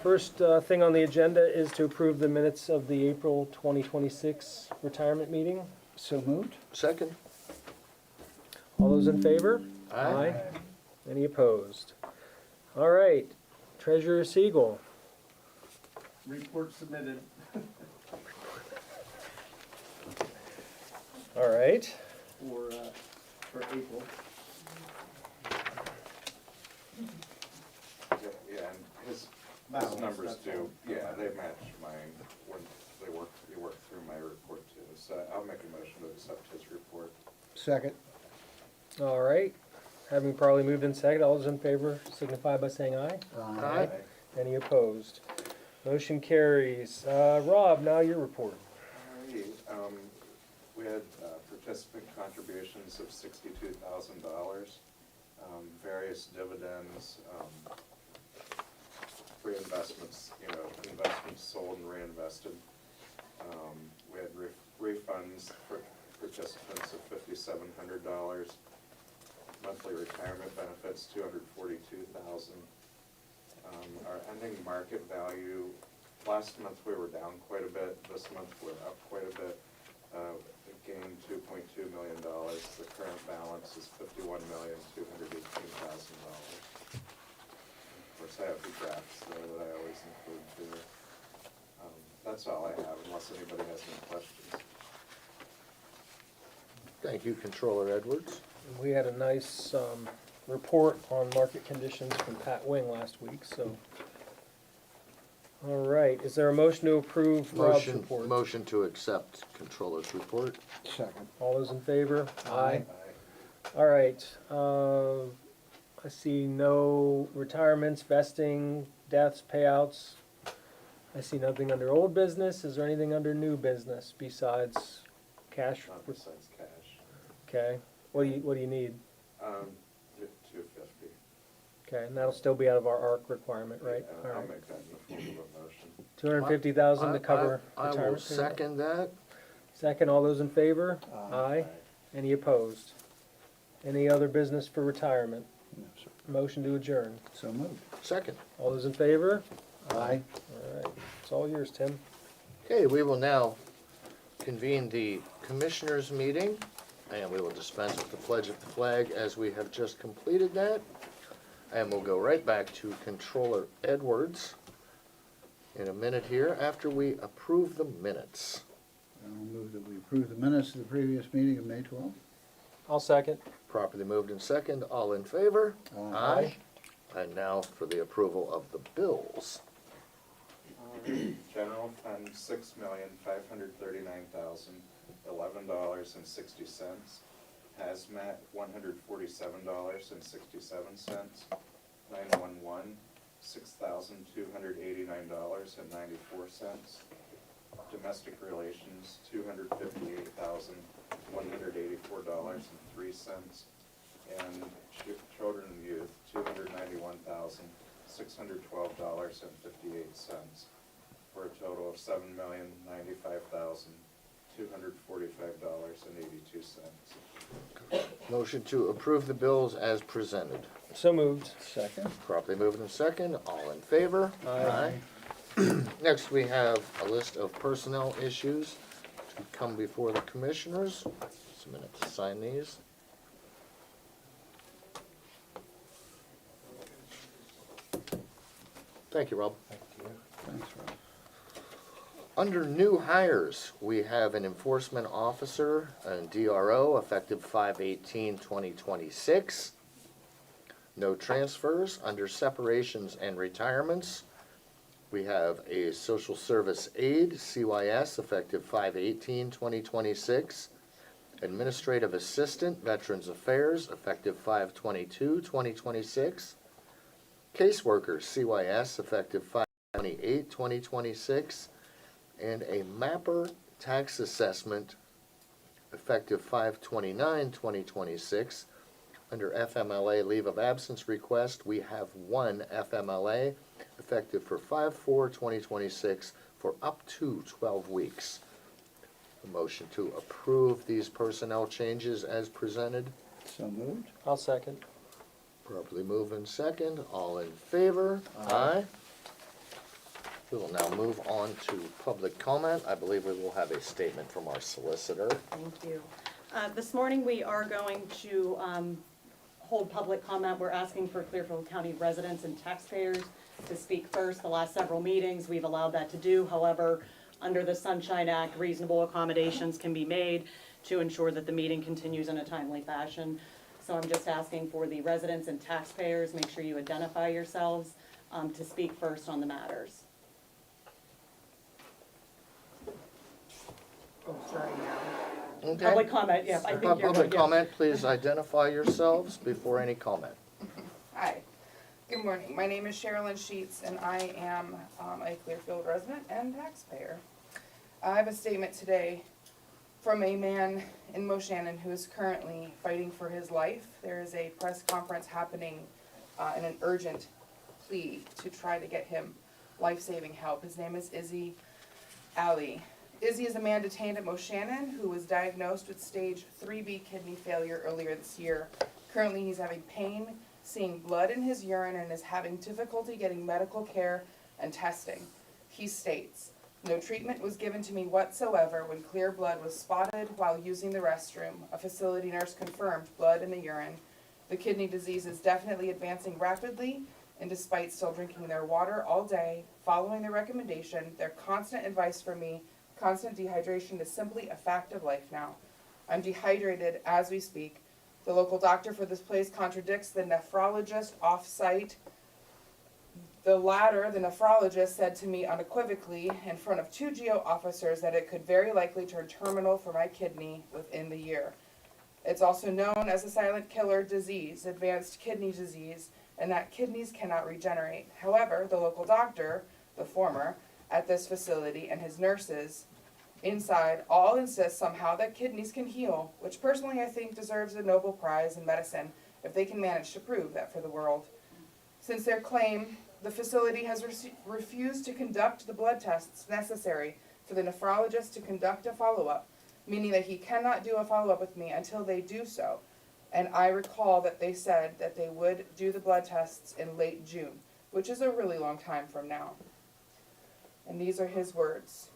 First thing on the agenda is to approve the minutes of the April 2026 retirement meeting. So moved. Second. All those in favor? Aye. Any opposed? All right, Treasurer Siegel. Report submitted. All right. For April. Yeah, and his Balance, numbers that's do, all. yeah, they match mine when you work through my report too. So I'll make a motion to accept his report. Second. All right. Having probably moved in second, all those in favor signify by saying aye. Aye. Any opposed? Motion carries. Rob, now your report. Alrighty, we had participant contributions of $62,000, various dividends, reinvestments, investments sold and reinvested. We had refunds for participants of $5,700, monthly retirement benefits $242,000. Our ending market value, last month we were down quite a bit, this month we're up quite a bit. We gained $2.2 million. The current balance is $51,218,000. Of course, I have the graphs there that I always include too. That's all I have, unless anybody has any questions. Thank you, Controller Edwards. We had a nice report on market conditions from Pat Wing last week, so. All right, is there a motion to approve Rob's report? Motion to accept Controller's report. Second. All those in favor? Aye. All right, I see no retirements, vesting, deaths, payouts. I see nothing under old business. Is there anything under new business besides cash? Not besides cash. Okay, what do you need? 250. Okay, and that'll still be out of our ARC requirement, right? Yeah, All I'll right. make that in the form of a motion. 250,000 to cover I will retirement. second that. Second, all those in favor? Aye. Any opposed? Any other business for retirement? No, sir. Motion to adjourn. So moved. Second. All those in favor? Aye. All right, it's all yours, Tim. Okay, we will now convene the Commissioners' meeting, and we will dispense with the pledge of the flag as we have just completed that. And we'll go right back to Controller Edwards in a minute here after we approve the minutes. I'll move that we approve the minutes of the previous meeting of May 12th. I'll second. Properly moved in second. All in favor? Aye. And now for the approval of the bills. General fund, $6,539,011.60. Hazmat, $147.67. 911, $6,289.94. Domestic relations, $258,184.03. And children and youth, $291,612.58. For a total of $7,095,245.82. Motion to approve the bills as presented. So moved. Second. Properly moved in second. All in favor? Aye. Next, we have a list of personnel issues to come before the commissioners. Just a minute to sign these. Thank you, Rob. Thanks, Rob. Under new hires, we have an enforcement officer and DRO effective 5/18/2026. No transfers. Under separations and retirements, we have a social service aide, CYS, effective 5/18/2026. Administrative assistant, Veterans Affairs, effective 5/22/2026. Caseworker, CYS, effective 5/28/2026. And a mapper tax assessment, effective 5/29/2026. Under FMLA leave of absence request, we have one FMLA effective for 5/4/2026 for up to 12 weeks. A motion to approve these personnel changes as presented. So moved. I'll second. Properly moved in second. All in favor? Aye. We will now move on to public comment. I believe we will have a statement from our solicitor. Thank you. This morning, we are going to hold public comment. We're asking for Clearfield County residents and taxpayers to speak first. The last several meetings, we've allowed that to do. However, under the Sunshine Act, reasonable accommodations can be made to ensure that the meeting continues in a timely fashion. So I'm just asking for the residents and taxpayers, make sure you identify yourselves to speak first on the matters. Oh, sorry, now. Okay. Public comment, yeah, I think you're Public good, yeah. comment, please identify yourselves before any comment. Hi, good morning. My name is Sherilyn Sheets, and I am a Clearfield resident and taxpayer. I have a statement today from a man in Moshannon who is currently fighting for his life. There is a press conference happening in an urgent plea to try to get him life-saving help. His name is Izzy Ali. Izzy is a man detained at Moshannon who was diagnosed with stage 3B kidney failure earlier this year. Currently, he's having pain, seeing blood in his urine, and is having difficulty getting medical care and testing. He states, "No treatment was given to me whatsoever when clear blood was spotted while using the restroom. A facility nurse confirmed blood in the urine. The kidney disease is definitely advancing rapidly, and despite still drinking their water all day, following the recommendation, their constant advice for me, constant dehydration is simply a fact of life now. I'm dehydrated as we speak. The local doctor for this place contradicts the nephrologist off-site. The latter, the nephrologist, said to me unequivocally in front of 2 GO officers that it could very likely turn terminal for my kidney within the year. It's also known as a silent killer disease, advanced kidney disease, and that kidneys cannot regenerate. However, the local doctor, the former, at this facility and his nurses inside all insist somehow that kidneys can heal, which personally I think deserves a Nobel Prize in medicine if they can manage to prove that for the world. Since their claim, the facility has refused to conduct the blood tests necessary for the nephrologist to conduct a follow-up, meaning that he cannot do a follow-up with me until they do so. And I recall that they said that they would do the blood tests in late June, which is a really long time from now. And these are his words.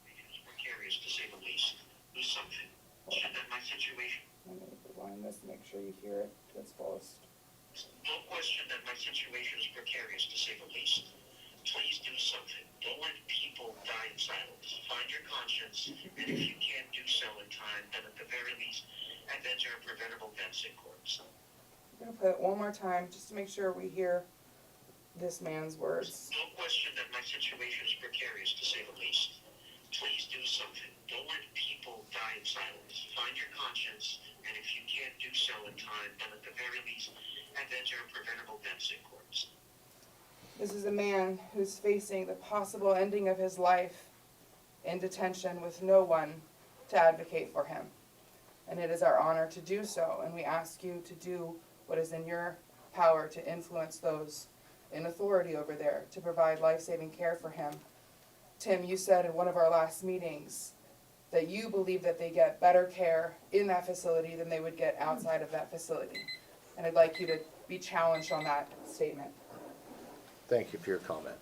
It's precarious to say the least. Do something. Should that my situation? Let me rewind this to make sure you hear it to its fullest. No question that my situation is precarious to say the least. Please do something. Don't let people die in silence. Find your conscience, and if you can't do so in time, then at the very least, avenge our preventable deaths in courts. I'm going to play it one more time just to make sure we hear this man's words. No question that my situation is precarious to say the least. Please do something. Don't let people die in silence. Find your conscience, and if you can't do so in time, then at the very least, avenge our preventable deaths in courts. This is a man who's facing the possible ending of his life in detention with no one to advocate for him. And it is our honor to do so, and we ask you to do what is in your power to influence those in authority over there to provide life-saving care for him. Tim, you said in one of our last meetings that you believe that they get better care in that facility than they would get outside of that facility. And I'd like you to be challenged on that statement. Thank you for your comment.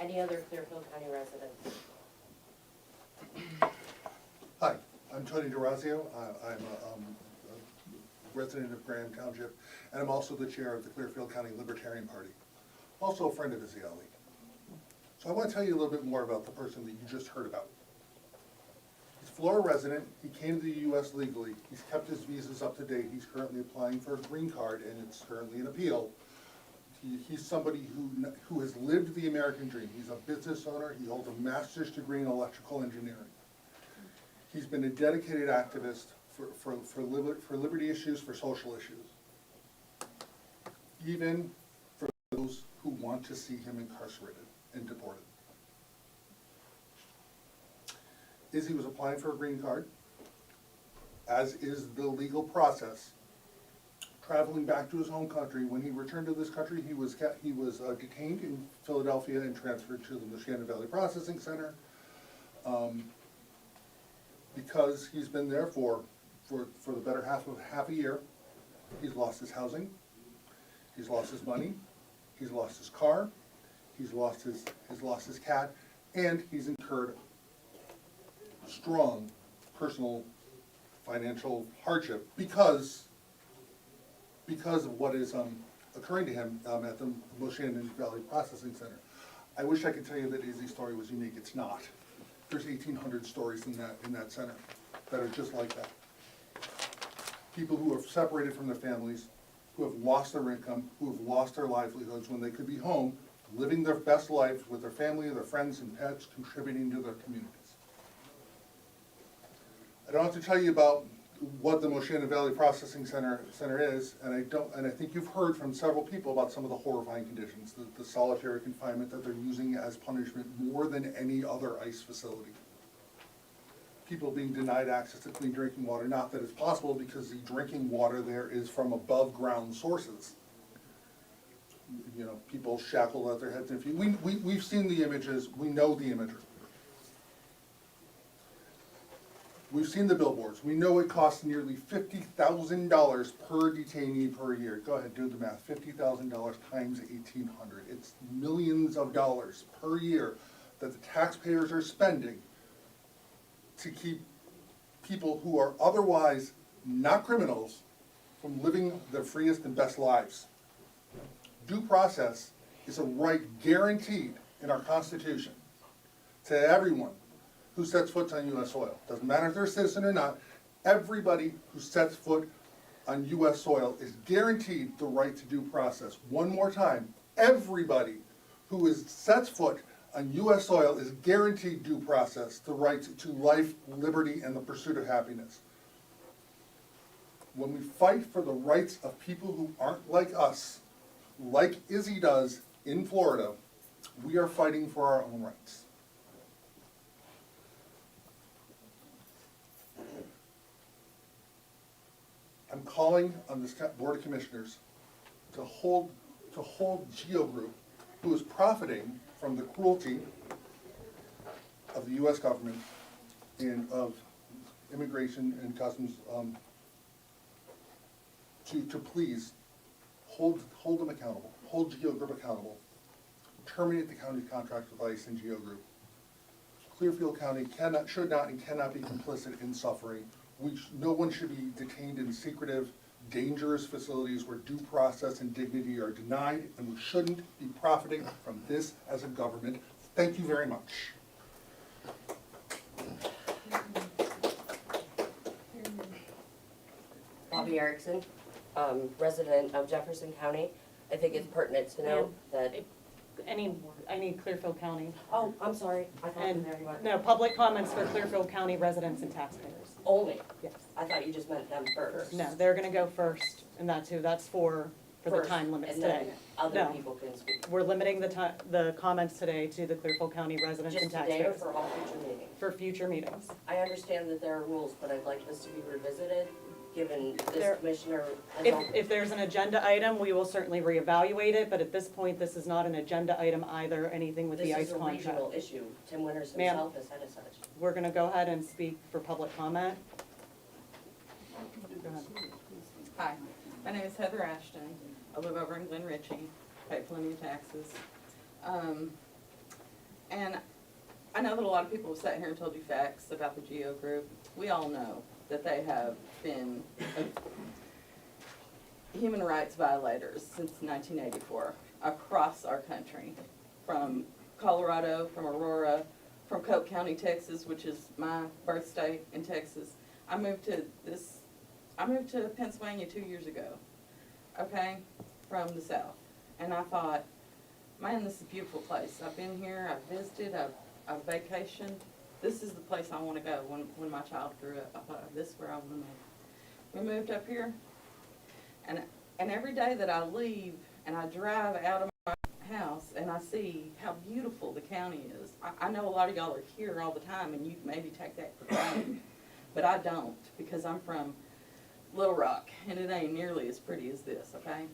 Any other Clearfield County residents? Hi, I'm Tony DeRazio. I'm a resident of Graham Township, and I'm also the chair of the Clearfield County Libertarian Party. Also a friend of Izzy Ali. So I want to tell you a little bit more about the person that you just heard about. He's a Florida resident. He came to the U.S. legally. He's kept his visas up to date. He's currently applying for a green card, and it's currently in appeal. He's somebody who has lived the American dream. He's a business owner. He holds a master's degree in electrical engineering. He's been a dedicated activist for liberty issues, for social issues. Even for those who want to see him incarcerated and deported. Izzy was applying for a green card, as is the legal process. Traveling back to his home country, when he returned to this country, he was detained in Philadelphia and transferred to the Moshannon Valley Processing Center because he's been there for the better half a year. He's lost his housing, he's lost his money, He's lost his car, he's lost his cat, and he's incurred strong personal financial hardship because of what is occurring to him at the Moshannon Valley Processing Center. I wish I could tell you that Izzy's story was unique. It's not. There's 1,800 stories in that center that are just like that. People who are separated from their families, who have lost their income, who have lost their livelihoods when they could be home, living their best lives with their family, their friends and pets, contributing to their communities. I don't have to tell you about what the Moshannon Valley Processing Center is, and I think you've heard from several people about some of the horrifying conditions, the solitary confinement that they're using as punishment more than any other ICE facility. People being denied access to clean drinking water, not that it's possible because the drinking water there is from above ground sources. You know, people shackled at their heads and feet. We've seen the images, we know the imagery. We've seen the billboards. We know it costs nearly $50,000 per detainee per year. Go ahead, do the math. $50,000 times 1,800. It's millions of dollars per year that the taxpayers are spending to keep people who are otherwise not criminals from living their freest and best lives. Due process is a right guaranteed in our Constitution to everyone who sets foot on U.S. soil. Doesn't matter if they're a citizen or not, everybody who sets foot on U.S. soil is guaranteed the right to due process. One more time, everybody who sets foot on U.S. soil is guaranteed due process, the right to life, liberty, and the pursuit of happiness. When we fight for the rights of people who aren't like us, like Izzy does in Florida, we are fighting for our own rights. I'm calling on this Board of Commissioners to hold Geo Group, who is profiting from the cruelty of the U.S. government and of Immigration and Customs, to please hold them accountable, hold Geo Group accountable, terminate the county's contract with ICE and Geo Group. Clearfield County should not and cannot be complicit in suffering. No one should be detained in secretive, dangerous facilities where due process and dignity are denied, and we shouldn't be profiting from this as a government. Thank you very much. Bobby Erickson, resident of Jefferson County. I think it's pertinent to note that, I need Clearfield County. oh, I'm sorry, I thought And, everyone. no, public comments for Clearfield County residents and taxpayers. Only, Yes. I thought you just meant them first. No, they're gonna go first, and that's who, that's for the First, time limits and then today. other No. people can speak. We're limiting the comments today to the Clearfield County residents Just and today or taxpayers for all future meetings? for future meetings. I understand that there are rules, but I'd like this to be revisited, given There- this commissioner has If there's an agenda item, we will certainly reevaluate it, but at this point, this is not an agenda item either, anything with the this ICE is a contract. regional issue. Tim Winters Ma'am. himself has said as such. We're gonna go ahead and speak for public comment. Go ahead. Hi, my name is Heather Ashton. I live over in Glen Ritchie, pay plenty of taxes. And I know that a lot of people have sat here and told you facts about the Geo Group. We all know that they have been human rights violators since 1984 across our country, from Colorado, from Aurora, from Coke County, Texas, which is my birth state in Texas. I moved to Pennsylvania 2 years ago, okay, from the south. And I thought, man, this is a beautiful place. I've been here, I've visited, I've vacationed. This is the place I want to go when my child grew up. I thought, this is where I want to move. We moved up here, and every day that I leave and I drive out of my house and I see how beautiful the county is. I know a lot of y'all are here all the time and you maybe take that for granted, but I don't, because I'm from Little Rock, and it ain't nearly as pretty as this, okay?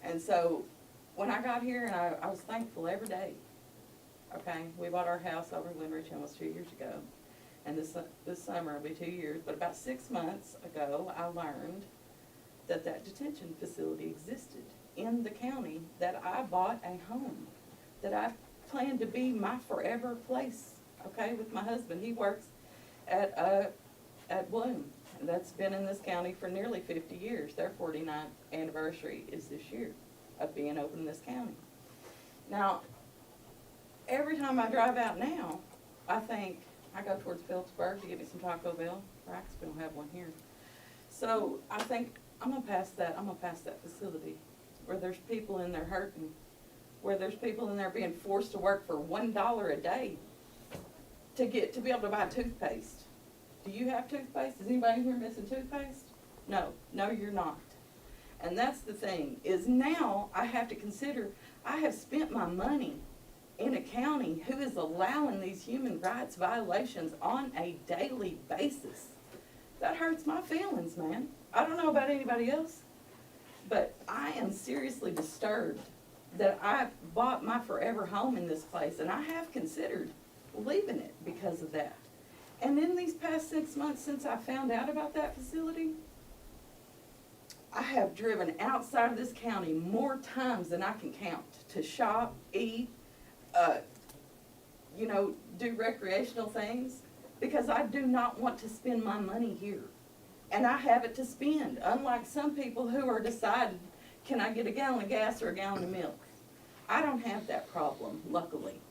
And so, when I got here, and I was thankful every day, okay? We bought our house over in Glen Ridge almost 2 years ago, and this summer will be 2 years, but about 6 months ago, I learned that detention facility existed in the county that I bought a home, that I plan to be my forever place, okay, with my husband. He works at Bloom, and that's been in this county for nearly 50 years. Their 49th anniversary is this year of being open in this county. Now, every time I drive out now, I think, I go towards Phillipsburg to get me some Taco Bell, right, 'cause we don't have one here. So I think, I'm gonna pass that facility where there's people in there hurting, where there's people in there being forced to work for $1 a day to be able to buy toothpaste. Do you have toothpaste? Is anybody here missing toothpaste? No, you're not. And that's the thing, is now I have to consider, I have spent my money in a county who is allowing these human rights violations on a daily basis. That hurts my feelings, man. I don't know about anybody else, but I am seriously disturbed that I bought my forever home in this place, and I have considered leaving it because of that. And in these past 6 months since I found out about that facility, I have driven outside of this county more times than I can count to shop, eat, do recreational things, because I do not want to spend my money here. And I have it to spend, unlike some people who are deciding, can I get a gallon of gas or a gallon of milk? I don't have that problem, luckily.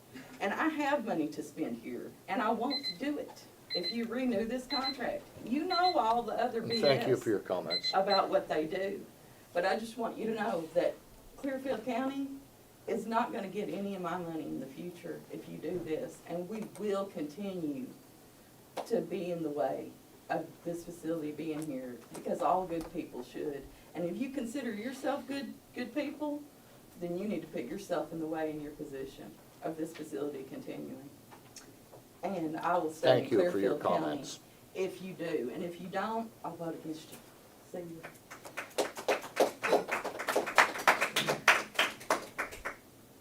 And I have money to spend here, and I want to do it. If you renew this contract, you know all the other BS. Thank you for your comments. About what they do. But I just want you to know that Clearfield County is not gonna get any of my money in the future if you do this. And we will continue to be in the way of this facility being here, because all good people should. And if you consider yourself good people, then you need to put yourself in the way in your position of this facility continuing. And I will stay in Thank you for your Clearfield County comments. if you do. And if you don't, I'll vote against you. See you.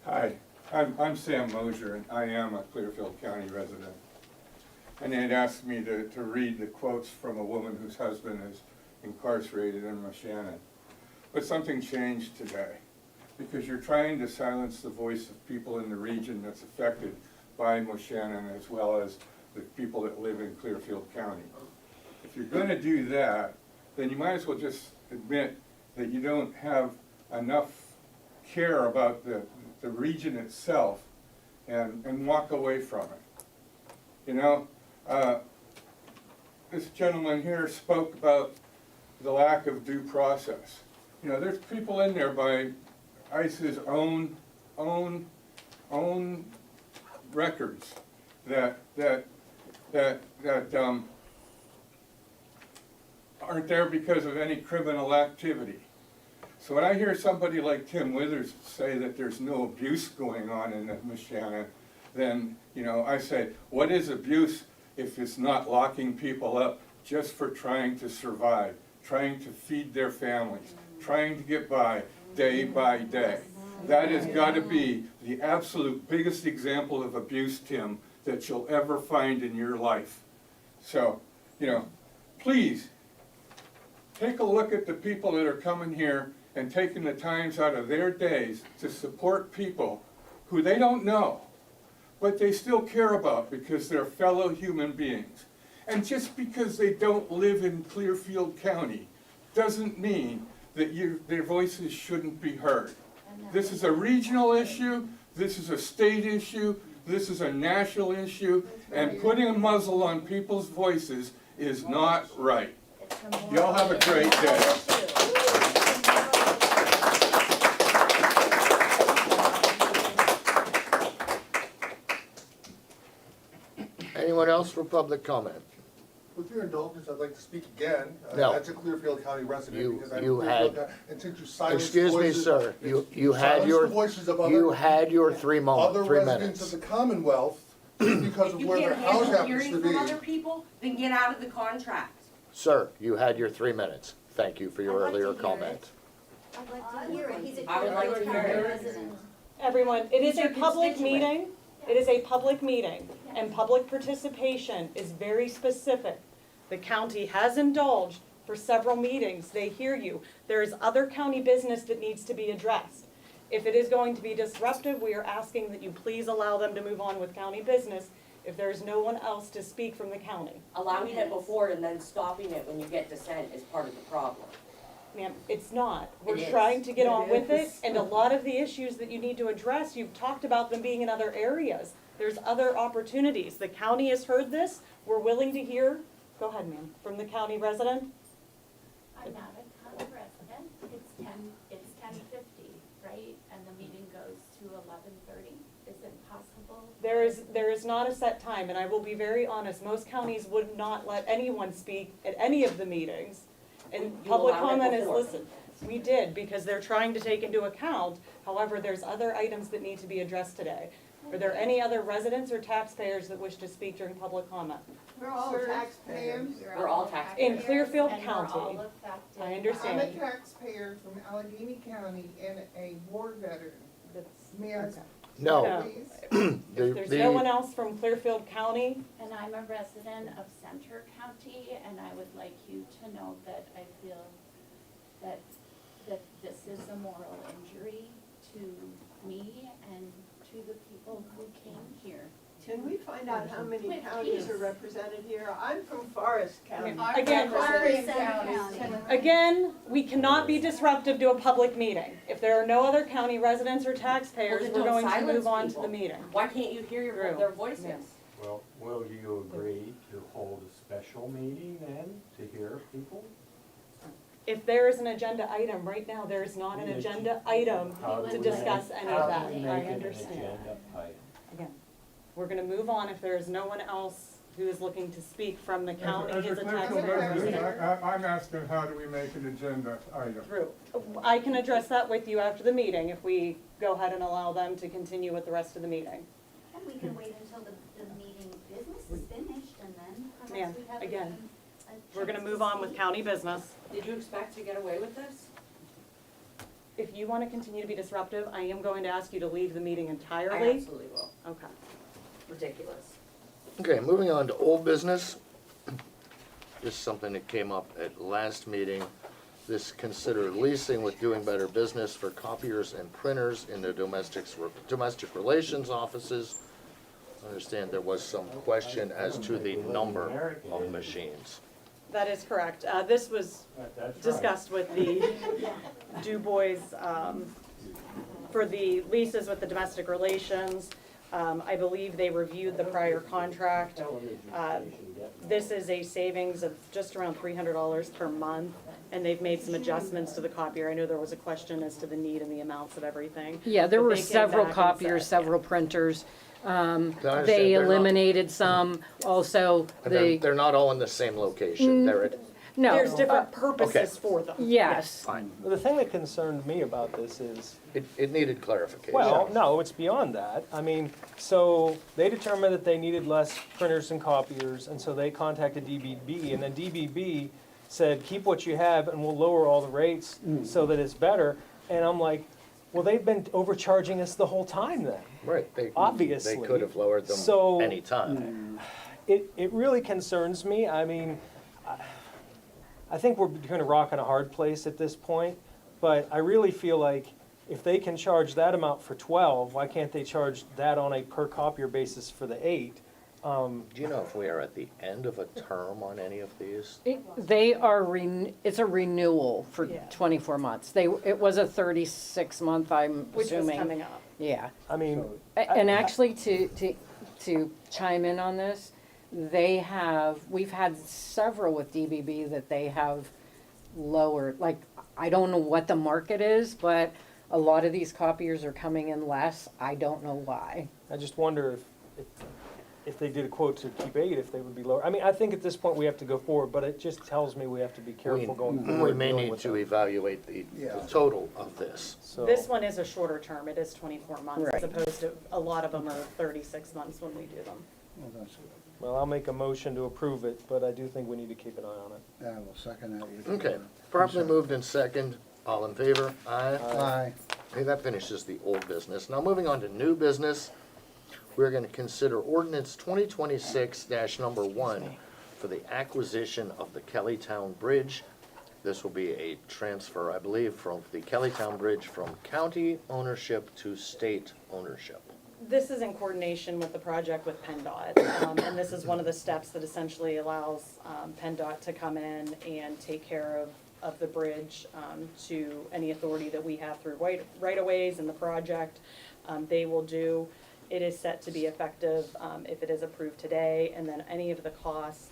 Hi, I'm Sam Mosier, and I am a Clearfield County resident. And they had asked me to read the quotes from a woman whose husband is incarcerated in Moshannon. But something changed today, because you're trying to silence the voice of people in the region that's affected by Moshannon, as well as the people that live in Clearfield County. If you're gonna do that, then you might as well just admit that you don't have enough care about the region itself and walk away from it. You know, this gentleman here spoke about the lack of due process. You know, there's people in there by ICE's own records that aren't there because of any criminal activity. So when I hear somebody like Tim Withers say that there's no abuse going on in Moshannon, then, you know, I say, what is abuse if it's not locking people up just for trying to survive, trying to feed their families, trying to get by day by day? That has got to be the absolute biggest example of abuse, Tim, that you'll ever find in your life. So, you know, please, take a look at the people that are coming here and taking the times out of their days to support people who they don't know, but they still care about because they're fellow human beings. And just because they don't live in Clearfield County doesn't mean that their voices shouldn't be heard. This is a regional issue, this is a state issue, this is a national issue, and putting a muzzle on people's voices is not right. Y'all have a great day. Anyone else for public comment? With your indulgence, I'd like to speak again. No. As a Clearfield County resident, You- because I'm you Clearfield had- County, and since you silenced Excuse me, voices- sir, you had silenced your, the voices of other- you had your 3 other residents minutes. of the Commonwealth, because of If you where their can't house handle happens hearing to from be. other people, then get out of the contract. Sir, you had your 3 minutes. Thank you for your I'd like to earlier hear comment. I'd like to hear it, he's a I would like to Clearfield hear County it. resident. Everyone, it is He's a your public constituent. meeting. It is a public meeting, and public participation is very specific. The county has indulged for several meetings. They hear you. There is other county business that needs to be addressed. If it is going to be disruptive, we are asking that you please allow them to move on with county business if there is no one else to speak from the county. Allowing it before and then stopping it when you get dissent is part of the problem. Ma'am, it's not. We're It is. trying to get on It with it, is. and a lot of the issues that you need to address, you've talked about them being in other areas. There's other opportunities. The county has heard this. We're willing to hear, go ahead, ma'am, from the county resident. I'm not a county resident, it's 10:50, right? And the meeting goes to 11:30, is it possible? There is not a set time, and I will be very honest, most counties would not let anyone speak at any of the meetings. And You public allowed it comment is before. listened. We did, because they're trying to take into account, however, there's other items that need to be addressed today. Are there any other residents or taxpayers that wish to speak during public comment? We're all taxpayers. We're all taxpayers. In Clearfield And we're all County. affected. I understand. I'm a taxpayer from Allegheny County and a war veteran. That's- May I okay. No, No. please? If there's no one else from Clearfield County, And I'm a resident of Center County, and I would like you to know that I feel that this is a moral injury to me and to the people who came here. Can we find out how many With counties are peace. represented here? I'm from Forest County. Again, again, we cannot be disruptive to a public meeting. If there are no other county residents or taxpayers, Well, then we're don't going to silence move on to people. the meeting. Why can't you hear Drew. their voices? Yes. Well, will you agree to hold a special meeting then to hear people? If there is an agenda item, right now, there is not an agenda item How do to we discuss make- any of that. How do we I make it an understand. agenda item? Again, we're gonna move on if there is no one else who is looking to speak from the county As a as a Clearfield taxpayer. resident, representative. I'm asking, how do we make an agenda item? Drew, I can address that with you after the meeting if we go ahead and allow them to continue with the rest of the meeting. And we can wait until the meeting business is finished, and then Ma'am, perhaps we have again, a We're gonna chance move to on with speak. county business. Did you expect to get away with this? If you wanna continue to be disruptive, I am going to ask you to leave the meeting I entirely. absolutely will. Okay. Ridiculous. okay, moving on to old business. This is something that came up at last meeting. This consider leasing with Doing Better Business for copiers and printers in the domestic relations offices. I understand there was some question as to the number of machines. That is correct. This was That's right. discussed with the Du Bois, for the leases with the domestic relations. I believe they reviewed the prior contract. Television Uh, station getting- This is a savings of just around $300 per month, and they've made some adjustments to the copier. I know there was a question as to the need and the amounts of everything. Yeah, there But were they came several back and copiers, said, yeah. several printers. understand They they're not- eliminated some, also And they're, the, they're not all in the same location. They're at, no. There's different Okay. purposes for them. Yes. fine. The thing that concerned me about this is, It needed clarification. well, no, it's beyond that. I mean, so they determined that they needed less printers and copiers, and so they contacted DBB, and then DBB said, keep what you have and we'll lower all the rates so that it's better. And I'm like, well, they've been overcharging us the whole time then. Right, they Obviously. could have lowered them So- anytime. It really concerns me. I mean, I think we're between a rock and a hard place at this point, but I really feel like if they can charge that amount for 12, why can't they charge that on a per copier basis for the 8? Do you know if we are at the end of a term on any of these? They are, it's a renewal for Yeah. 24 months. It was a 36-month, I'm Which is assuming. coming up. Yeah. I mean, And actually, to chime in on this, we've had several with DBB that they have lowered, like, I don't know what the market is, but a lot of these copiers are coming in less. I don't know why. I just wonder if they did a quote to keep 8, if they would be lower. I mean, I think at this point we have to go forward, but it just tells me we have to be careful going forward. We may dealing need with to them. evaluate the Yeah. total of this. So- This one is a shorter term. It is 24 months as Right. opposed to, a lot of them are 36 months when we do them. Well, that's good. Well, I'll make a motion to approve it, but I do think we need to keep an eye on it. Yeah, we'll second that. with Okay, your properly consent. moved in second. All in favor? Aye. Aye. Okay, that finishes the old business. Now moving on to new business, we're gonna consider ordinance 2026-1 for the acquisition of the Kellytown Bridge This will be a transfer, I believe, from the Kellytown Bridge from county ownership to state ownership. This is in coordination with the project with PennDOT, and this is one of the steps that essentially allows PennDOT to come in and take care of the bridge to any authority that we have through right-of-ways in the project. They will do. It is set to be effective if it is approved today, and then any of the costs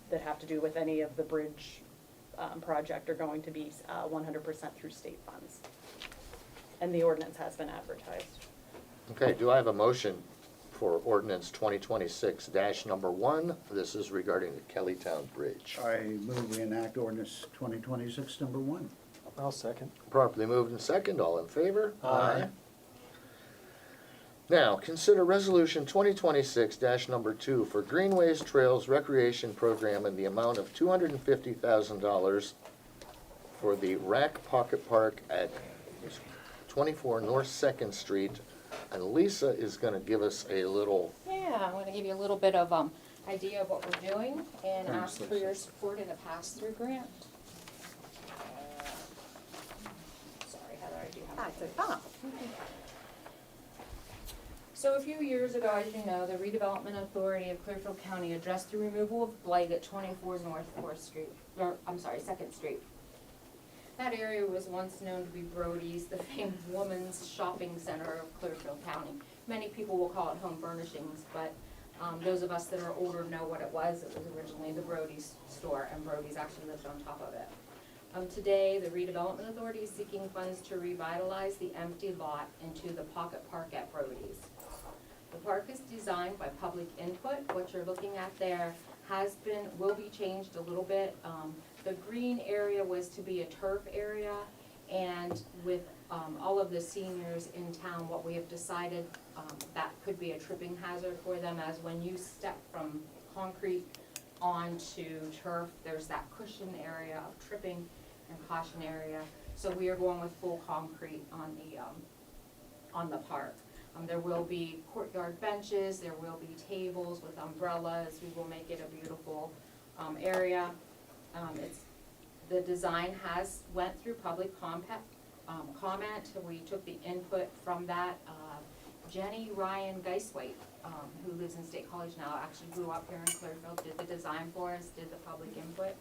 that have to do with any of the bridge project are going to be 100% through state funds. And the ordinance has been advertised. Okay, do I have a motion for ordinance 2026-1? This is regarding the Kellytown Bridge. I move we enact ordinance 2026, number 1. I'll second. Properly moved and second, all in favor? Aye. Now, consider resolution 2026-2 for Greenways Trails Recreation Program in the amount of $250,000 for the Rack Pocket Park at 24 North 2nd Street. And Lisa is gonna give us a little, Yeah, I'm gonna give you a little bit of, idea of what we're doing and Thanks, ask for Lisa. your support in a pass-through grant. Sorry, Heather, I do have. So a few years ago, as you know, the Redevelopment Authority of Clearfield County addressed the removal of blight at 24 North 4th Street, or, I'm sorry, 2nd Street. That area was once known to be Brody's, the famed woman's shopping center of Clearfield County. Many people will call it home furnishings, but those of us that are older know what it was. It was originally the Brody's store, and Brody's actually lived on top of it. Today, the Redevelopment Authority is seeking funds to revitalize the empty lot into the Pocket Park at Brody's. The park is designed by public input. What you're looking at there will be changed a little bit. The green area was to be a turf area, and with all of the seniors in town, what we have decided, that could be a tripping hazard for them, as when you step from concrete onto turf, there's that cushion area of tripping and caution area. So we are going with full concrete on the park. There will be courtyard benches, there will be tables with umbrellas. We will make it a beautiful area. The design has went through public comment. We took the input from that. Jenny Ryan Geiswait, who lives in State College now, actually grew up here in Clearfield, did the design for us, did the public input.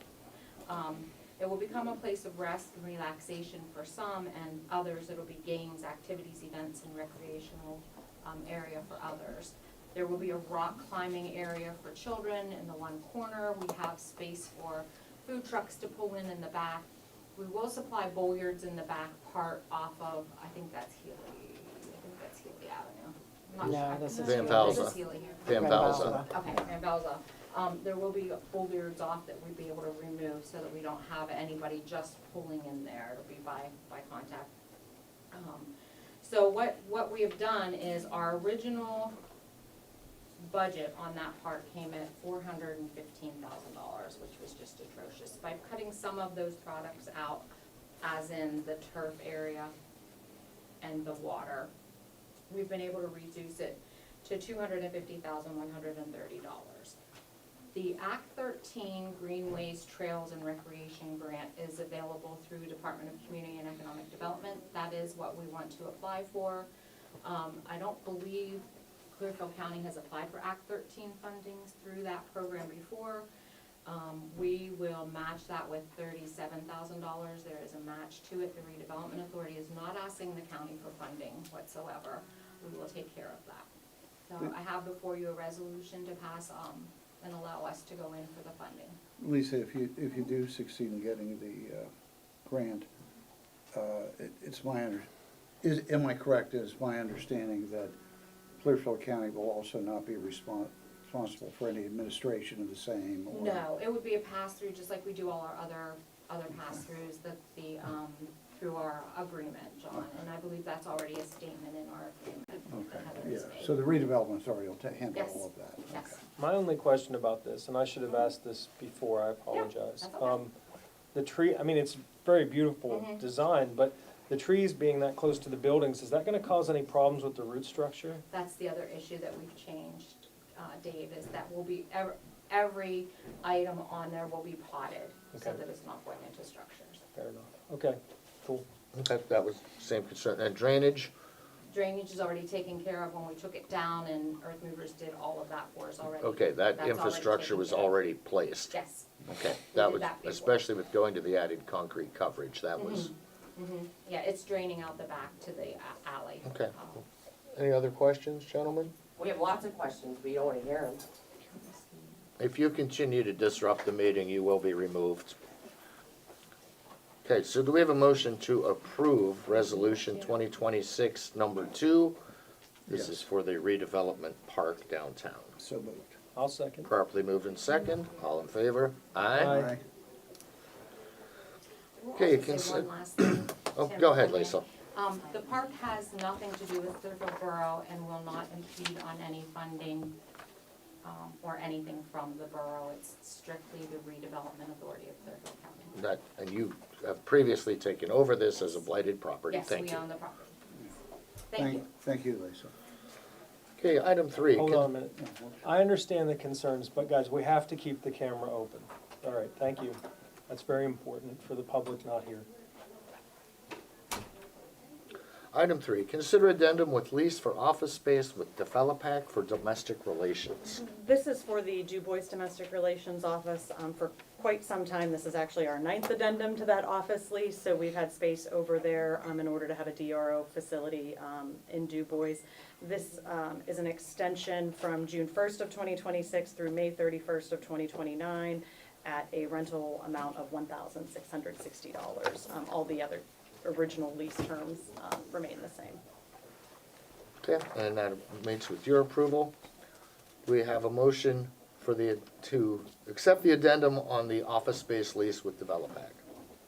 It will become a place of rest and relaxation for some, and others it'll be games, activities, events, and recreational area for others. There will be a rock climbing area for children in the one corner. We have space for food trucks to pull in the back. We will supply bollards in the back part off of, I think that's Healy Avenue. I'm not No, sure. this is Van This Valza. is Healy here. Van Valza. Okay, Van Valza. There will be bollards off that we'd be able to remove so that we don't have anybody just pulling in there. It'll be by contact. So what we have done is our original budget on that part came at $415,000, which was just atrocious. By cutting some of those products out, as in the turf area and the water, we've been able to reduce it to $250,130. The Act 13 Greenways Trails and Recreation Grant is available through Department of Community and Economic Development. That is what we want to apply for. I don't believe Clearfield County has applied for Act 13 fundings through that program before. We will match that with $37,000. There is a match to it. The Redevelopment Authority is not asking the county for funding whatsoever. We will take care of that. So I have before you a resolution to pass and allow us to go in for the funding. Lisa, if you do succeed in getting the grant, it's am I correct, is my understanding that Clearfield County will also not be responsible for any administration of the same? Or No, it would be a pass-through, just like we do all our other pass-throughs, through our agreement, John, and I believe that's already a statement in our agreement. Okay, that Heather yeah, has made. so the redevelopment authority will handle Yes. all of that? Yes. Okay. My only question about this, and I should have asked this before, I apologize. that's okay. The tree, I mean, it's very beautiful Mhm. design, but the trees being that close to the buildings, is that gonna cause any problems with the root structure? That's the other issue that we've changed, Dave, is that will be, every item on there will be potted. so Okay. that it's not going into structures. Fair enough. Okay, cool. Okay, that was same concern. And drainage, Drainage is already taken care of when we took it down, and earth movers did all of that for us already. okay, that That's already infrastructure taken was care of. already placed. Yes. Okay, We that did was, that before. especially with going to the added concrete coverage, that was, Yeah, it's draining out the back to the alley. okay. Any other questions, gentlemen? We have lots of questions, but you don't wanna hear them. If you continue to disrupt the meeting, you will be removed. Okay, so do we have a motion to approve Resolution 2026, number 2? This is Yes. for the redevelopment park downtown. So moved. I'll second. Properly moved in second, all in favor? Aye. Aye. Okay, Say consi- one last thing. Oh, Tim, go ahead, if I may. Lisa. The park has nothing to do with Clearfield Borough and will not impede on any funding, or anything from the borough. It's strictly the redevelopment authority of Clearfield County. That, and you have previously taken over this as a blighted property, Yes, thank we you. own the property. Thank you. Thank you, Lisa. Okay, item 3. Hold on a minute. I understand the concerns, but guys, we have to keep the camera open. All right, thank you. That's very important for the public not here. Item 3, consider addendum with lease for office space with Developac for domestic relations. This is for the Du Bois Domestic Relations Office. For quite some time, this is actually our 9th addendum to that office lease, so we've had space over there in order to have a DRO facility in Du Bois. This is an extension from June 1st of 2026 through May 31st of 2029 at a rental amount of $1,660. All the other original lease terms remain the same. Okay, and that meets with your approval. We have a motion for to accept the addendum on the office space lease with Developac.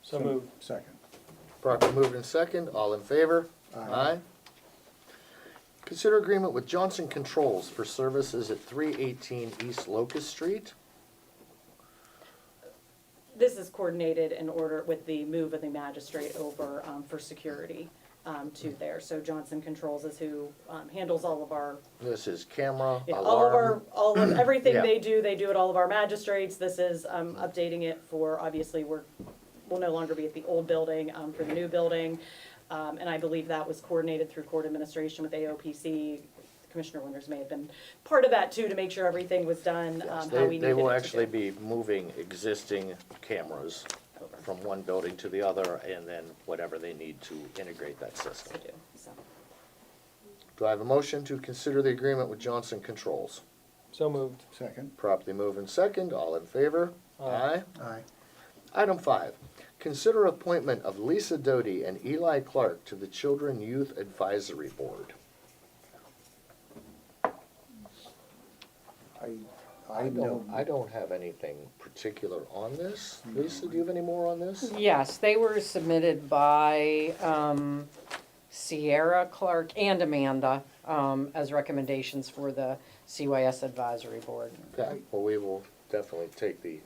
So moved. Second. Properly moved in second, all in favor? Aye. Consider agreement with Johnson Controls for services at 318 East Locust Street. This is coordinated in order with the move of the magistrate over for security to there. So Johnson Controls is who handles all of our, This is camera, yeah, all of alarm. everything Yeah. they do at all of our magistrates. This is updating it for, obviously, we'll no longer be at the old building for the new building. And I believe that was coordinated through court administration with AOPC. Commissioner Winters may have been part of that too, to make sure everything was done how we needed it to They will do. actually be moving existing cameras from one building to the other, and then whatever they need to integrate that system. To do, so. Do I have a motion to consider the agreement with Johnson Controls? So moved. Second. Properly moved in second, all in favor? Aye. Aye. Item 5, consider appointment of Lisa Doty and Eli Clark to the Children Youth Advisory Board. I know. I don't have anything particular on this. Lisa, do you have any more on this? Yes, they were submitted by Sierra Clark and Amanda as recommendations for the CYS Advisory Board. Okay, well, we will definitely take the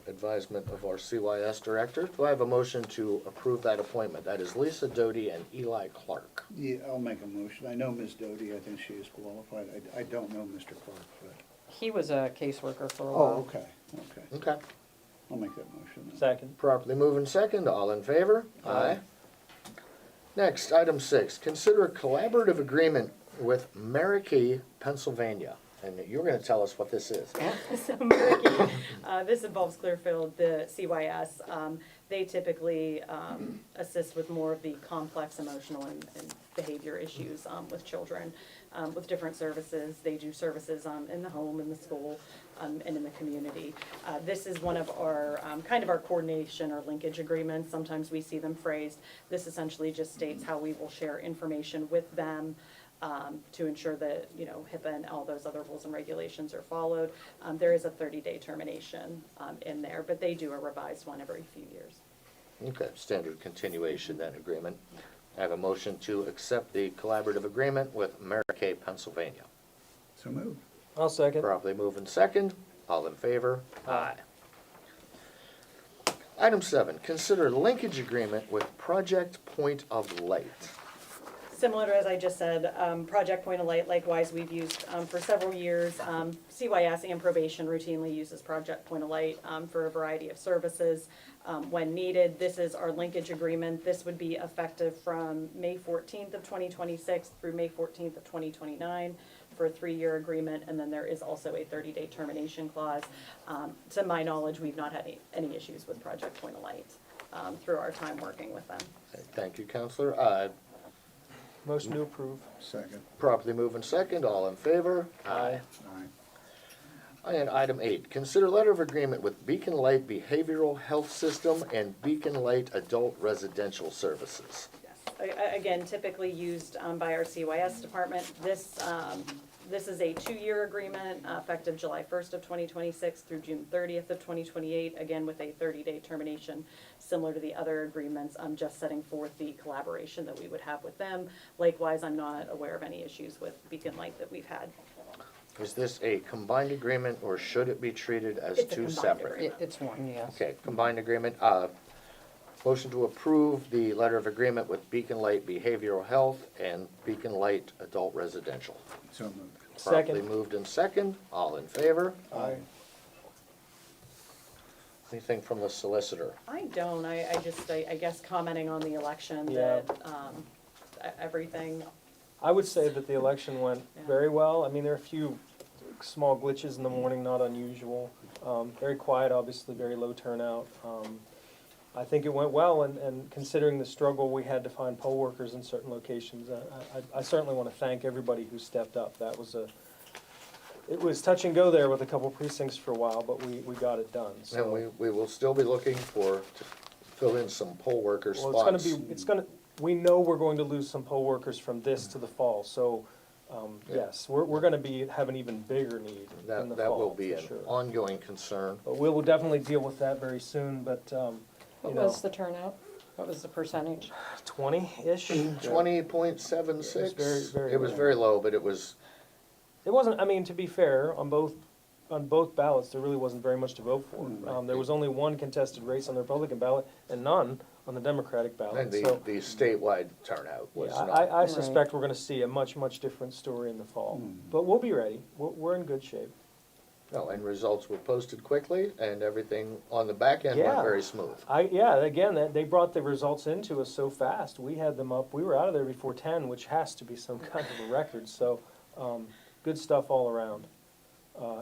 advisement of our CYS director. Do I have a motion to approve that appointment? That is Lisa Doty and Eli Clark. Yeah, I'll make a motion. I know Ms. Doty, I think she is qualified. I don't know Mr. Clark, but. He was a caseworker for a Oh, while. okay, okay. Okay. I'll make that motion then. Second. Properly moving second, all in favor? Aye. Next, item 6, consider a collaborative agreement with Marikey, Pennsylvania. And you're gonna tell us what this is. So Marikey, this involves Clearfield, the CYS. They typically assist with more of the complex emotional and behavior issues with children, with different services. They do services in the home, in the school, and in the community. This is one of our, kind of our coordination or linkage agreements. Sometimes we see them phrased. This essentially just states how we will share information with them to ensure that, HIPAA and all those other rules and regulations are followed. There is a 30-day termination in there, but they do a revised one every few years. Okay, standard continuation, that agreement. I have a motion to accept the collaborative agreement with Marikey, Pennsylvania. So moved. I'll second. Properly moving second, all in favor? Aye. Item 7, consider linkage agreement with Project Point of Light. similar to as I just said, Project Point of Light, likewise, we've used for several years. CYS and probation routinely uses Project Point of Light for a variety of services when needed. This is our linkage agreement. This would be effective from May 14th of 2026 through May 14th of 2029 for a 3-year agreement, and then there is also a 30-day termination clause. To my knowledge, we've not had any issues with Project Point of Light through our time working with them. Thank you, Counselor. Motion to approve. Second. Properly moved and second, all in favor? Aye. Aye. And item 8, consider letter of agreement with Beacon Light Behavioral Health System and Beacon Light Adult Residential Services. Again, typically used by our CYS department. This is a 2-year agreement effective July 1st of 2026 through June 30th of 2028, again with a 30-day termination similar to the other agreements. I'm just setting forth the collaboration that we would have with them. Likewise, I'm not aware of any issues with Beacon Light that we've had. Is this a combined agreement or should it be treated as It's a two combined separate? agreement. It's one, yes. Okay, combined agreement. Motion to approve the letter of agreement with Beacon Light Behavioral Health and Beacon Light Adult Residential. So moved. Properly Second. moved and second, all in favor? Aye. Anything from the solicitor? I don't, I guess commenting on the election Yeah. that everything, I would say that the election went very well. I mean, there are a few small glitches in the morning, not unusual. Very quiet, obviously, very low turnout. I think it went well, and considering the struggle we had to find poll workers in certain locations, I certainly want to thank everybody who stepped up. That was it was touch and go there with a couple precincts for a while, but we got it done, so. And we will still be looking to fill in some poll worker spots. Well, we know we're going to lose some poll workers from this to the fall, so, yes, we're gonna have an even bigger need in the That will fall, be for an sure. ongoing concern. But we will definitely deal with that very soon, but, What you know, was the turnout? What was the percentage? 20-ish? 20.76. It was very It was low. very low, but it was, It wasn't, I mean, to be fair, on both ballots, there really wasn't very much to vote for. There was only one contested race on the Republican ballot and none on the Democratic and ballot, the so. the statewide turnout was Yeah, not. I suspect we're gonna see a much, much different story in the fall, but we'll be ready, we're in good shape. No, and results were posted quickly, and everything on the back end went Yeah. very smooth. Again, they brought the results into us so fast, we had them up, we were out of there before 10, which has to be some kind of a record, so, good stuff all around,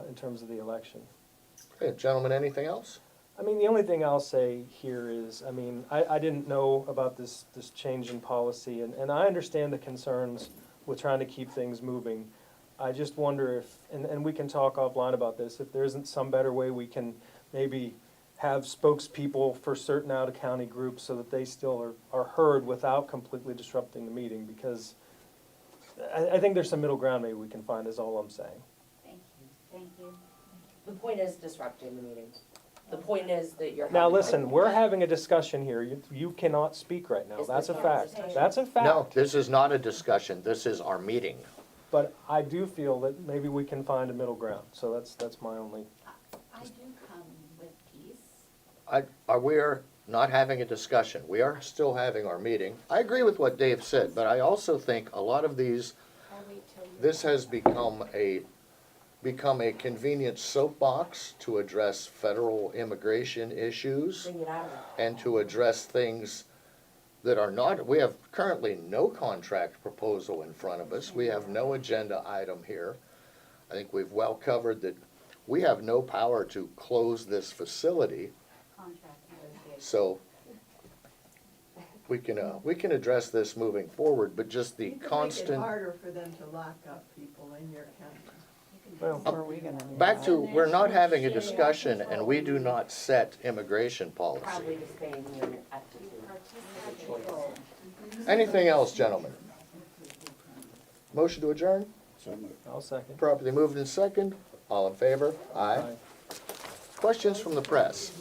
in terms of the election. Okay, gentlemen, anything else? I mean, the only thing I'll say here is, I mean, I didn't know about this change in policy, and I understand the concerns with trying to keep things moving. I just wonder if, and we can talk offline about this, if there isn't some better way we can maybe have spokespeople for certain out-of-county groups so that they still are heard without completely disrupting the meeting, because I think there's some middle ground maybe we can find, is all I'm saying. Thank you. The point is disrupting the meeting. The point is that you're. Now, having- listen, we're having a discussion here, you cannot speak right now, Is that's a this fact, conversation? that's a fact. No, this is not a discussion, this is our meeting. But I do feel that maybe we can find a middle ground, so that's my only, I do come with peace. We're not having a discussion, we are still having our meeting. I agree with what Dave said, but I also think a lot of these, I'll wait till you. this has become a convenient soapbox to address federal immigration issues Bring it out of it. and to address things that are not, we have currently no contract proposal in front of us. We have no agenda item here. I think we've well covered that we have no power to close this facility, Contract negotiation. so we can address this moving forward, but just the You can make it constant. harder for them to lock up people in your county. well, Where are we gonna do Back that? to, we're not having a discussion and we do not set immigration policy. Probably the same unit at the. Anything else, gentlemen? Motion to adjourn? So moved. I'll second. Properly moved in second. All in favor? Aye. Aye. Questions from the press?